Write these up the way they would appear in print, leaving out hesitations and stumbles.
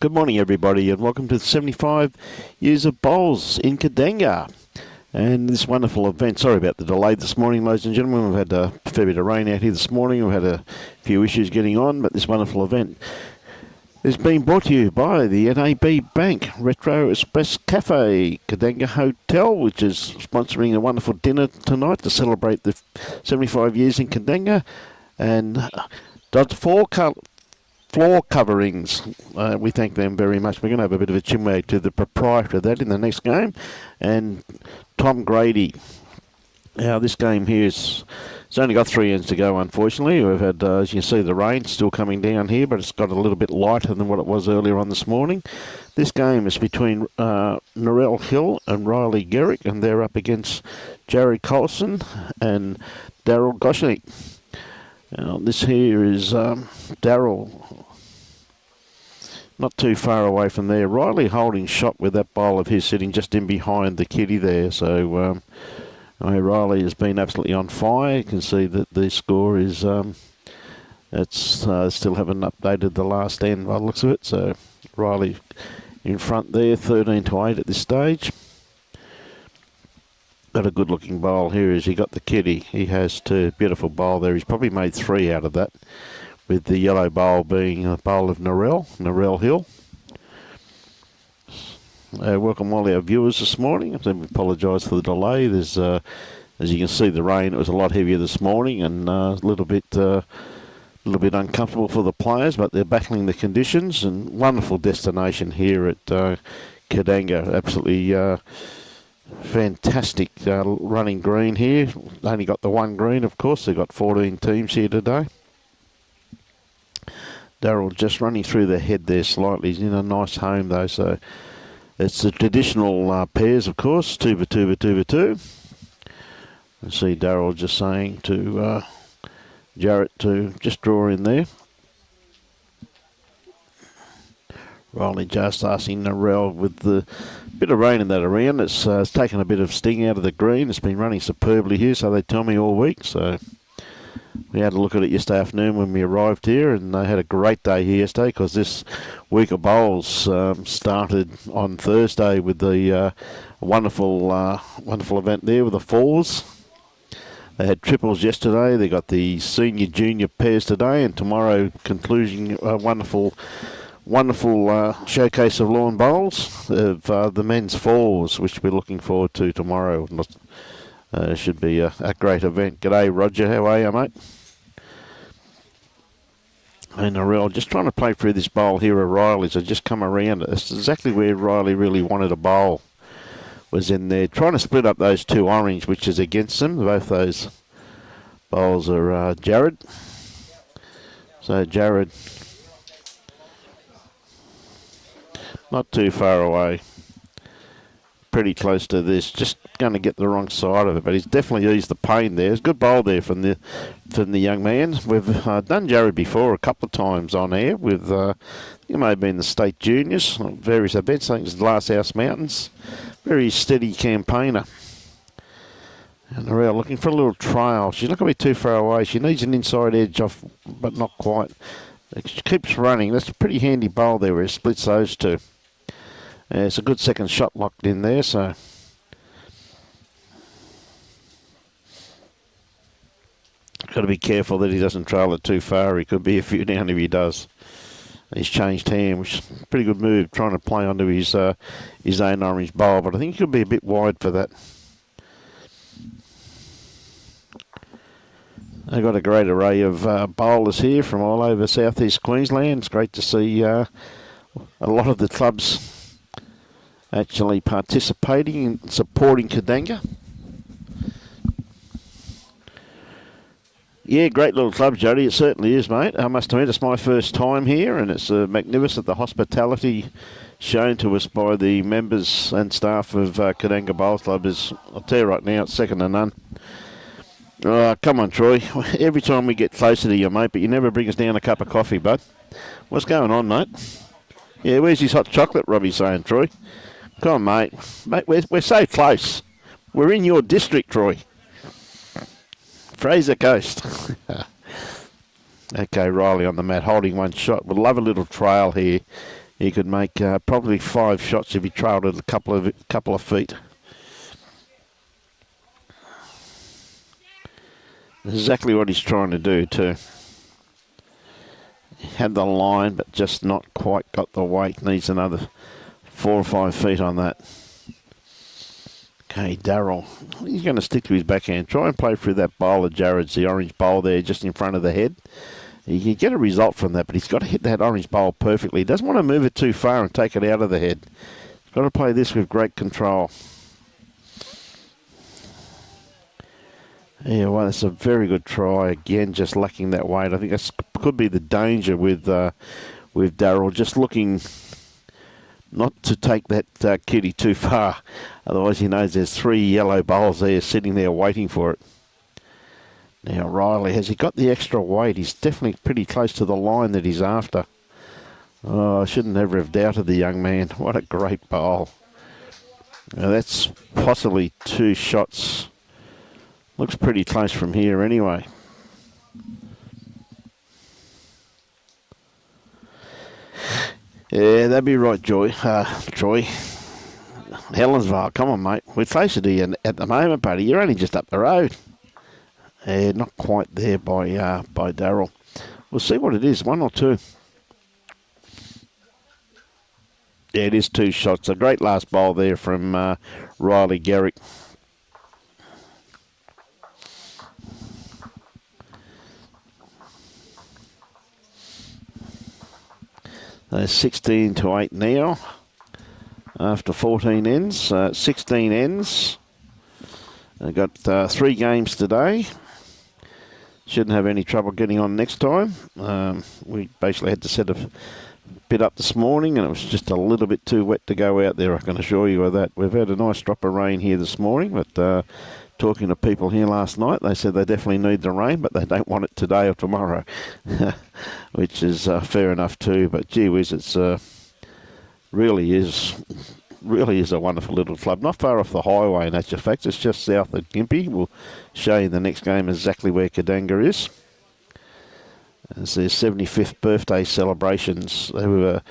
Good morning, everybody, and welcome to the 75 Years of Bowls in Kandanga. And this wonderful event, sorry about the delay this morning, ladies and gentlemen. We've had a fair bit of rain out here this morning. We've had a few issues getting on, but this wonderful event is being brought to you by the NAB Bank, Retro Express Cafe, Kandanga Hotel, which is sponsoring a wonderful dinner tonight to celebrate the 75 years in Kandanga, and Dodge floor coverings. We thank them very much. We're going to have a bit of a chinwag to the proprietor of that in the next game. And Tom Grady. Now, this game here it's only got 3 ends to go, unfortunately. We've had, as you can see, the rain still coming down here, but it's got a little bit lighter than what it was earlier on this morning. This game is between Narrelle Hill and Riley Gerick, and they're up against Jarrett Coulson and Darryl Goschnick. Now, this here is Darryl, not too far away from there. Riley holding shot with that bowl of his sitting just in behind the kitty there. So Riley has been absolutely on fire. You can see that the score is, still haven't updated the last end by the looks of it. So Riley in front there, 13-8 at this stage. Got a good looking bowl here as he got the kitty. He has 2. Beautiful bowl there. He's probably made 3 out of that, with the yellow bowl being a bowl of Narrelle Hill. Welcome all our viewers this morning. I apologise for the delay. There's, as you can see, the rain. It was a lot heavier this morning and a little bit uncomfortable for the players, but they're battling the conditions. And wonderful destination here at Kandanga. Absolutely fantastic running green here. Only got the 1 green, of course. They've got 14 teams here today. Darryl just running through the head there slightly. He's in a nice home though, so it's the traditional pairs, of course, 2 for 2. You see Darryl just saying to Jarrett to just draw in there. Riley just asking Narrelle with the bit of rain in that around. It's taken a bit of sting out of the green. It's been running superbly here, so they tell me all week. So we had a look at it yesterday afternoon when we arrived here, and they had a great day here yesterday because this week of bowls started on Thursday with the wonderful event there with the fours. They had triples yesterday. They got the senior junior pairs today, and tomorrow conclusion wonderful showcase of lawn bowls of the men's fours, which we're looking forward to tomorrow. Should be a great event. G'day, Roger. How are you, mate? And Narrelle just trying to play through this bowl here of Riley's. I just come around. It's exactly where Riley really wanted a bowl. Was in there trying to split up those 2 orange, which is against them. Both those bowls are Jarrett. So Jarrett, not too far away. Pretty close to this. Just going to get the wrong side of it, but he's definitely eased the pain there. It's a good bowl there from the young man. We've done Jarrett before a couple of times on air with, it may have been the state juniors, various events. I think it's Glass House Mountains. Very steady campaigner. And Narrelle looking for a little trail. She's not going to be too far away. She needs an inside edge off, but not quite. She keeps running. That's a pretty handy bowl there where it splits those 2. It's a good second shot locked in there, so got to be careful that he doesn't trail it too far. He could be a few down if he does. He's changed hand, which is a pretty good move, trying to play onto his own orange bowl, but I think he could be a bit wide for that. They've got a great array of bowlers here from all over southeast Queensland. It's great to see a lot of the clubs actually participating and supporting Kandanga. Yeah, great little club, Jody. It certainly is, mate. I must admit, it's my first time here, and it's magnificent. The hospitality shown to us by the members and staff of Kandanga Bowls Club is, I'll tell you right now, it's second to none. Come on, Troy. Every time we get closer to you, mate, but you never bring us down a cup of coffee, bud. What's going on, mate? Yeah, where's his hot chocolate, Robbie's saying, Troy? Come on, mate. Mate, we're so close. We're in your district, Troy. Fraser Coast. Okay, Riley on the mat, holding one shot. We'll love a little trail here he could make probably 5 shots if he trailed it a couple of feet. Exactly what he's trying to do too. Had the line, but just not quite got the weight. Needs another 4 or 5 feet on that. Okay, Darryl. He's going to stick to his backhand. Try and play through that bowl of Jarrett's, the orange bowl there just in front of the head. He can get a result from that, but he's got to hit that orange bowl perfectly. He doesn't want to move it too far and take it out of the head. He's got to play this with great control. Yeah, well, that's a very good try. Again, just lacking that weight. I think that could be the danger with Darryl, just looking not to take that kitty too far. Otherwise, he knows there's 3 yellow bowls there sitting there waiting for it. Now, Riley, has he got the extra weight? He's definitely pretty close to the line that he's after. Oh, I shouldn't ever have doubted the young man. What a great bowl. Now, that's possibly 2 shots. Looks pretty close from here anyway. Yeah, that'd be right, Troy. Helensvale, come on, mate. We're closer to you at the moment, buddy. You're only just up the road. Yeah, not quite there by Darryl. We'll see what it is, 1 or 2. Yeah, it is 2 shots. A great last bowl there from Riley Gerick. 16 to 8 now. After 14 ends, 16 ends. I've got 3 games today. Shouldn't have any trouble getting on next time. We basically had to set a bit up this morning, and it was just a little bit too wet to go out there, I can assure you of that. We've had a nice drop of rain here this morning, but talking to people here last night, they said they definitely need the rain, but they don't want it today or tomorrow, which is fair enough too. But gee whiz, it's really is a wonderful little club. Not far off the highway in actual fact. It's just south of Gympie. We'll show you in the next game exactly where Kandanga is. It's their 75th birthday celebrations. They were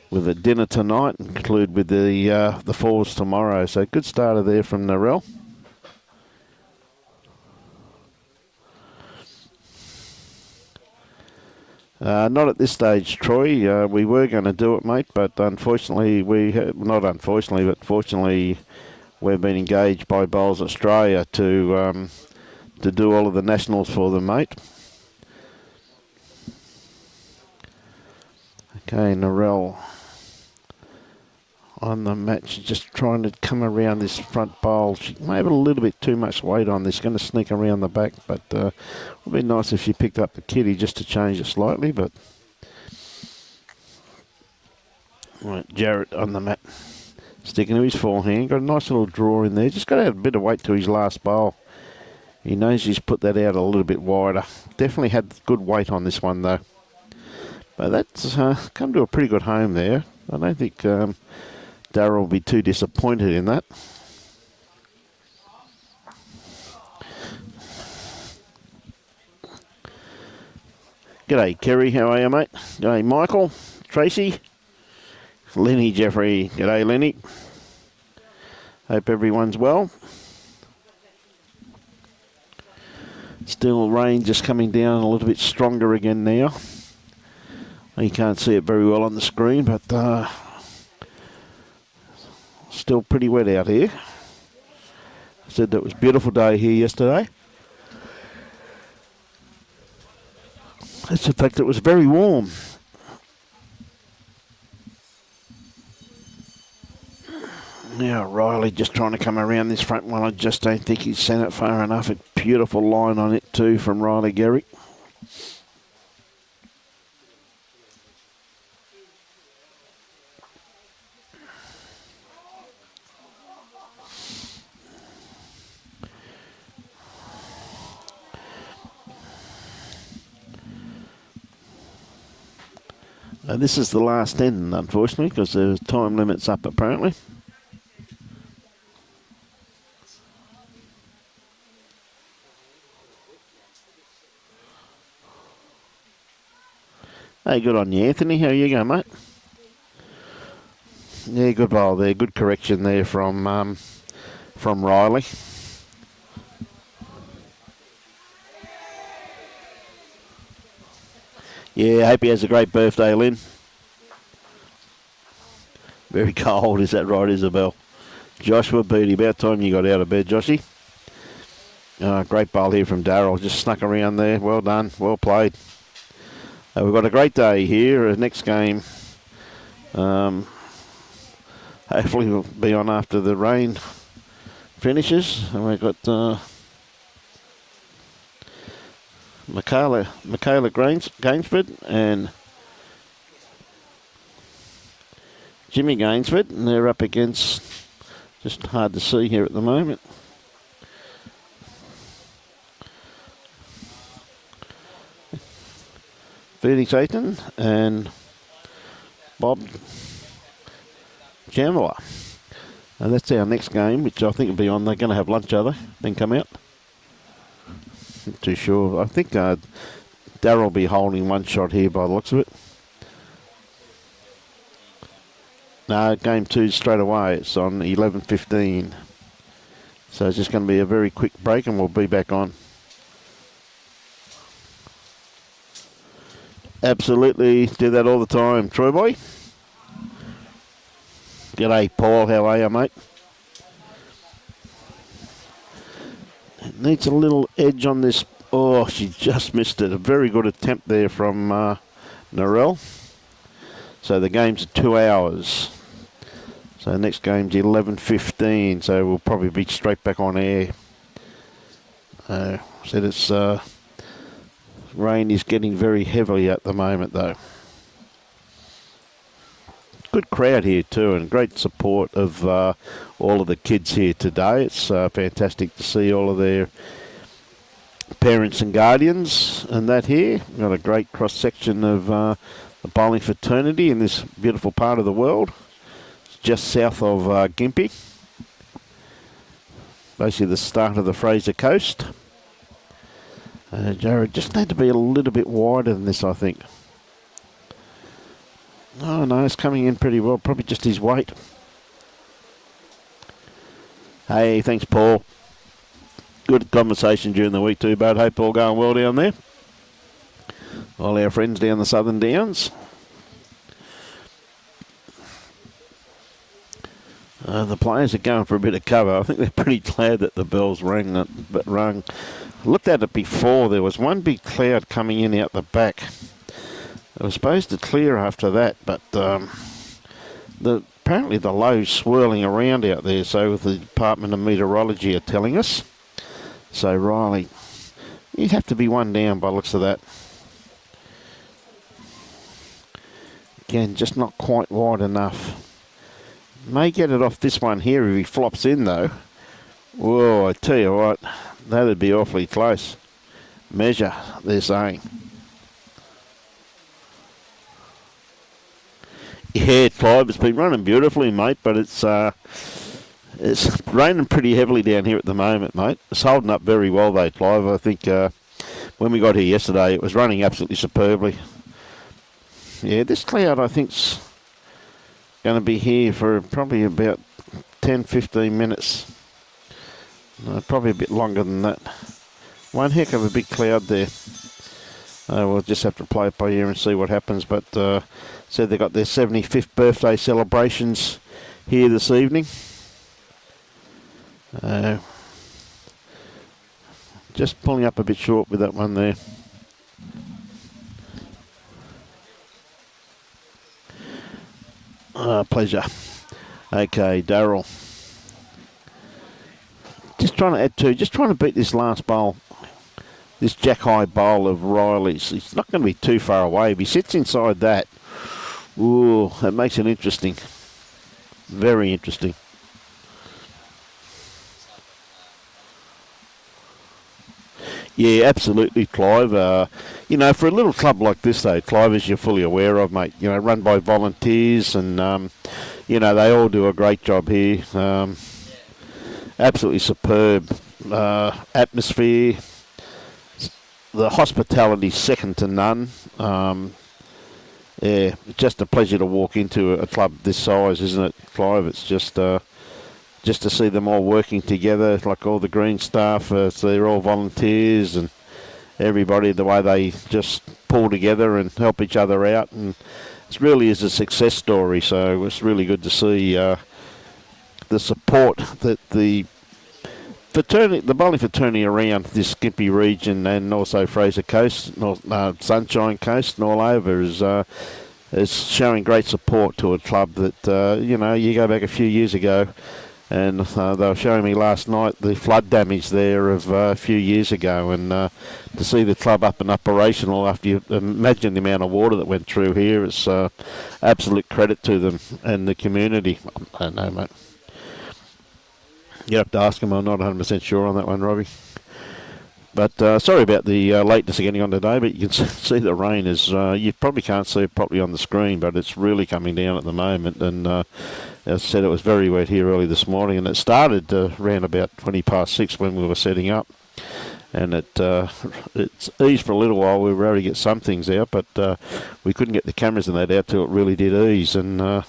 with a dinner tonight and conclude with the falls tomorrow. So good starter there from Narrelle. Not at this stage, Troy. We were going to do it, mate, but unfortunately, fortunately, we've been engaged by Bowls Australia to do all of the nationals for them, mate. Okay, Narrelle on the match, just trying to come around this front bowl. She may have a little bit too much weight on this, going to sneak around the back, but it would be nice if she picked up the kitty just to change it slightly. But right, Jarrett on the mat, sticking to his forehand, got a nice little draw in there, just got to add a bit of weight to his last bowl. He knows he's put that out a little bit wider. Definitely had good weight on this one though. But that's come to a pretty good home there. I don't think Darryl will be too disappointed in that. G'day, Kerry. How are you, mate? G'day, Michael, Tracy, Lenny, Jeffrey. G'day, Lenny. Hope everyone's well. Still rain just coming down a little bit stronger again now. You can't see it very well on the screen, but still pretty wet out here. I said that it was a beautiful day here yesterday. That's the fact that it was very warm. Now Riley just trying to come around this front one. I just don't think he's sent it far enough. A beautiful line on it too from Riley Gerick. This is the last end, unfortunately, because there's time limits up apparently. Hey, good on you, Anthony. How you going, mate? Yeah, good bowl there. Good correction there from Riley. Yeah, hope he has a great birthday, Lynn. Very cold, is that right, Isabel? Joshua Beatty, about time you got out of bed, Joshy. Great bowl here from Darryl. Just snuck around there. Well done. Well played. We've got a great day here. Next game, hopefully we'll be on after the rain finishes. And we've got Michaela Gainsford and Jimmy Gainsford, and they're up against, just hard to see here at the moment, Felix Aiton and Bob Jamila. And that's our next game, which I think will be on. They're going to have lunch, are they? Then come out? Not too sure. I think Darryl will be holding one shot here by the looks of it. No, game 2 straight away. It's on 11:15. So it's just going to be a very quick break and we'll be back on. Absolutely do that all the time. Troy boy. G'day, Paul. How are you, mate? It needs a little edge on this. Oh, she just missed it. A very good attempt there from Narrelle. So the game's 2 hours. So the next game's 11:15. So we'll probably be straight back on air. Said it's rain is getting very heavily at the moment, though. Good crowd here too, and great support of all of the kids here today. It's fantastic to see all of their parents and guardians and that here. We've got a great cross section of the bowling fraternity in this beautiful part of the world. It's just south of Gympie, basically the start of the Fraser Coast. Jarrett just need to be a little bit wider than this, I think. Oh no, it's coming in pretty well. Probably just his weight. Hey, thanks, Paul. Good conversation during the week too, bud. Hope all going well down there. All our friends down the Southern Downs. The players are going for a bit of cover. I think they're pretty glad that the bells rang. I looked at it before. There was one big cloud coming in out the back. It was supposed to clear after that, but apparently the low's swirling around out there, so the Department of Meteorology are telling us. So Riley, you'd have to be one down by the looks of that. Again, just not quite wide enough. May get it off this one here if he flops in, though. Whoa, I tell you what, that'd be awfully close. Measure, they're saying. Yeah, Clive, it's been running beautifully, mate, but it's raining pretty heavily down here at the moment, mate. It's holding up very well, though, Clive. I think when we got here yesterday, it was running absolutely superbly. Yeah, this cloud, I think's going to be here for probably about 10-15 minutes. No, probably a bit longer than that. One heck of a big cloud there. We'll just have to play it by ear and see what happens. But said they got their 75th birthday celebrations here this evening. Just pulling up a bit short with that one there. Pleasure. Okay, Darryl. Just trying to add to, just trying to beat this last bowl. This jack high bowl of Riley's. He's not going to be too far away. If he sits inside that, ooh, that makes it interesting. Very interesting. Yeah, absolutely, Clive. You know, for a little club like this, though, Clive, as you're fully aware of, mate, you know, run by volunteers and, you know, they all do a great job here. Absolutely superb atmosphere. The hospitality second to none. yeah, it's just a pleasure to walk into a club this size, isn't it, Clive? It's just to see them all working together, like all the green staff. So they're all volunteers and everybody, the way they just pull together and help each other out, and it really is a success story. So it's really good to see the support that the bowling fraternity around this Gympie region and also Fraser Coast, Sunshine Coast and all over is showing great support to a club that, you go back a few years ago, and they were showing me last night the flood damage there of a few years ago, and to see the club up and operational after you imagine the amount of water that went through here, it's absolute credit to them and the community. I don't know, mate. You have to ask them. I'm not 100% sure on that one, Robbie. But sorry about the lateness of getting on today, but you can see the rain is, you probably can't see it properly on the screen, but it's really coming down at the moment. And as I said, it was very wet here early this morning, and it started around about 6:20 when we were setting up. And it's eased for a little while. We were able to get some things out, but we couldn't get the cameras and that out till it really did ease. And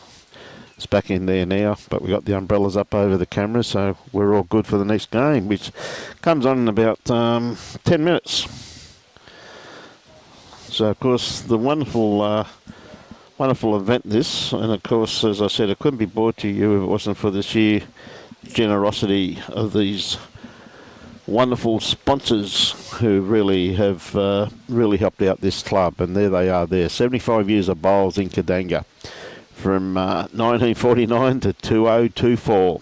it's back in there now, but we got the umbrellas up over the cameras, so we're all good for the next game, which comes on in about 10 minutes. So, of course, the wonderful event this, and of course, as I said, it couldn't be brought to you if it wasn't for the sheer generosity of these wonderful sponsors who really have really helped out this club. And there they are there, 75 years of bowls in Kandanga. From 1949 to 2024.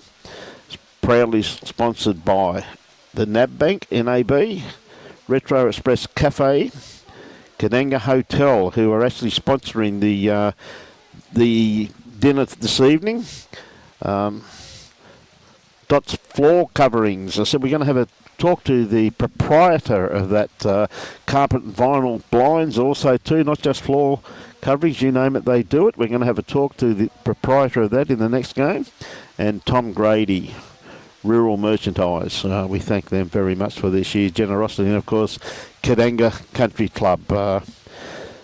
It's proudly sponsored by the NAB Bank, NAB, Retro Express Cafe, Kandanga Hotel, who are actually sponsoring the dinner this evening. Dot's Floor Coverings. I said we're going to have a talk to the proprietor of that carpet and vinyl blinds also too, not just floor coverage, you name it, they do it. We're going to have a talk to the proprietor of that in the next game. And Tom Grady, Rural Merchandise. We thank them very much for their sheer generosity. And of course, Kandanga Country Club.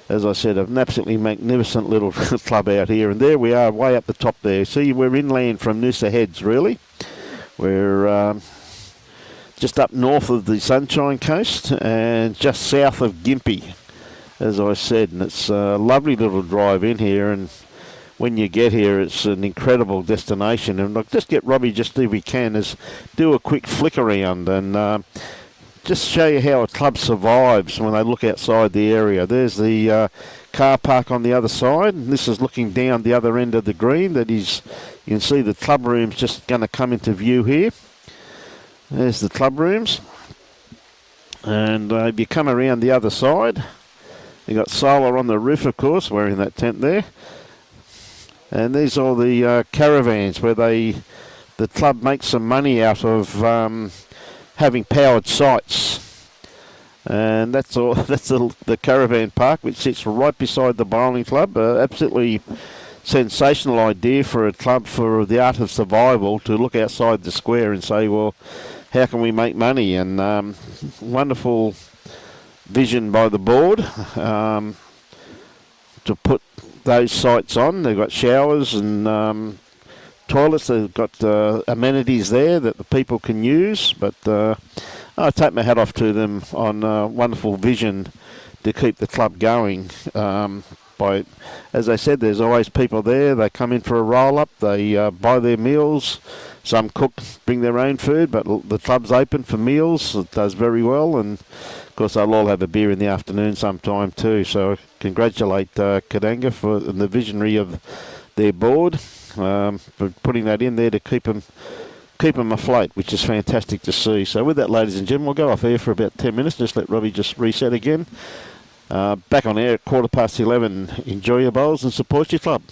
As I said, an absolutely magnificent little club out here. And there we are, way up the top there. See, we're inland from Noosa Heads, really. We're just up north of the Sunshine Coast and just south of Gympie, as I said. And it's a lovely little drive in here. And when you get here, it's an incredible destination. And look, just get Robbie, just if we can, is do a quick flick around and just show you how a club survives when they look outside the area. There's the car park on the other side. And this is looking down the other end of the green. That is, you can see the club room's just going to come into view here. There's the club rooms. And if you come around the other side, you got solar on the roof, of course. We're in that tent there. And these are the caravans where the club makes some money out of having powered sites. And that's all. That's the caravan park, which sits right beside the bowling club. Absolutely sensational idea for a club for the art of survival to look outside the square and say, well, how can we make money? And wonderful vision by the board to put those sites on. They've got showers and toilets. They've got amenities there that the people can use. But I take my hat off to them on wonderful vision to keep the club going. As I said, there's always people there. They come in for a roll-up. They buy their meals. Some cook, bring their own food, but the club's open for meals. It does very well, and of course they'll all have a beer in the afternoon sometime too. So congratulate Kandanga for the visionary of their board for putting that in there to keep them afloat, which is fantastic to see. So with that, ladies and gentlemen, we'll go off air for about 10 minutes. Just let Robbie just reset again. Back on air at 11:15. Enjoy your bowls and support your club.